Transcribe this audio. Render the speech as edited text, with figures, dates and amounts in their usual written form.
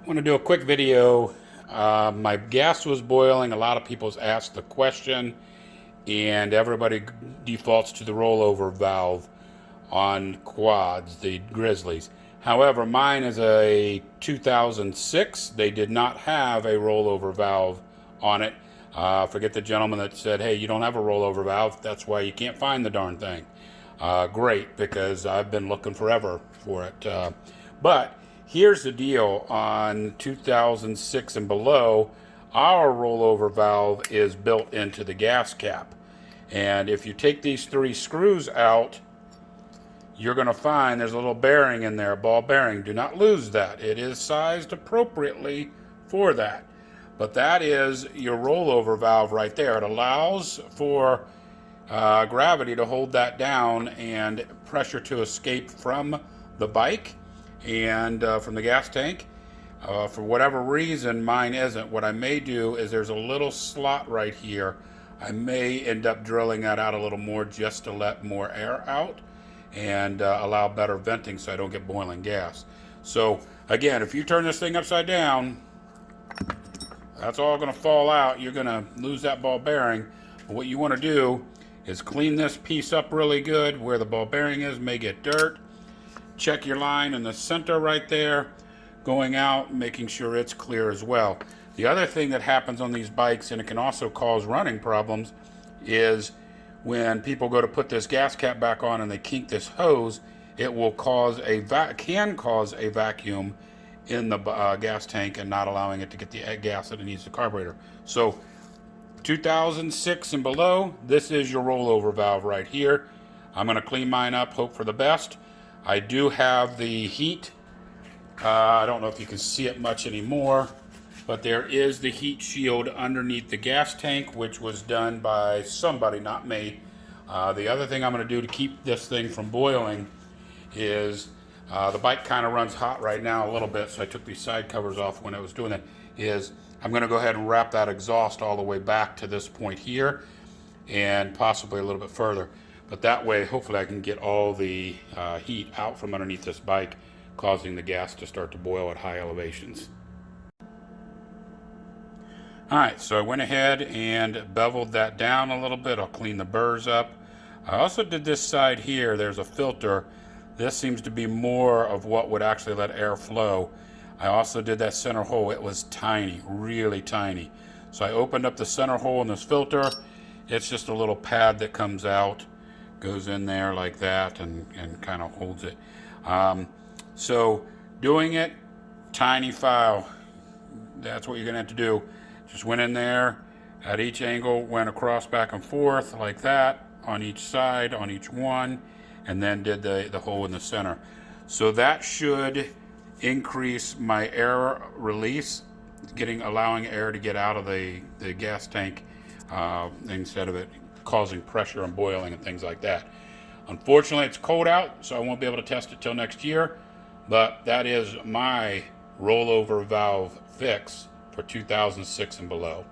I want to do a quick video. My gas was boiling. A lot of people's asked the question, and everybody defaults to the rollover valve on quads, the Grizzlies. However, mine is a 2006. They did not have a rollover valve on it. Forget the gentleman that said, hey, you don't have a rollover valve. That's why you can't find the darn thing. Great, because I've been looking forever for it. But here's the deal on 2006 and below. Our rollover valve is built into the gas cap. And if you take these three screws out, you're going to find there's a little bearing in there, a ball bearing. Do not lose that. It is sized appropriately for that. But that is your rollover valve right there. It allows for gravity to hold that down and pressure to escape from the bike and from the gas tank. For whatever reason, mine isn't. What I may do is there's a little slot right here. I may end up drilling that out a little more just to let more air out and allow better venting so I don't get boiling gas. So again, if you turn this thing upside down, that's all going to fall out. You're going to lose that ball bearing. But what you want to do is clean this piece up really good. Where the ball bearing is may get dirt. Check your line in the center right there, going out, making sure it's clear as well. The other thing that happens on these bikes, and it can also cause running problems, is when people go to put this gas cap back on and they kink this hose, it will cause can cause a vacuum in the gas tank and not allowing it to get the gas that it needs the carburetor. So 2006 and below, this is your rollover valve right here. I'm going to clean mine up, hope for the best. I do have the heat. I don't know if you can see it much anymore, but there is the heat shield underneath the gas tank, which was done by somebody, not me. The other thing I'm going to do to keep this thing from boiling is, the bike kind of runs hot right now a little bit, so I took these side covers off when I was doing it, is I'm going to go ahead and wrap that exhaust all the way back to this point here and possibly a little bit further. But that way, hopefully I can get all the heat out from underneath this bike, causing the gas to start to boil at high elevations. Alright, so I went ahead and beveled that down a little bit. I'll clean the burrs up. I also did this side here. There's a filter. This seems to be more of what would actually let air flow. I also did that center hole. It was tiny, really tiny. So I opened up the center hole in this filter. It's just a little pad that comes out, goes in there like that, and kind of holds it. So doing it, tiny file. That's what you're going to have to do. Just went in there at each angle, went across back and forth like that on each side, on each one, and then did the hole in the center. So that should increase my air release, allowing air to get out of the gas tank instead of it causing pressure and boiling and things like that. Unfortunately, it's cold out, so I won't be able to test it till next year, but that is my rollover valve fix for 2006 and below.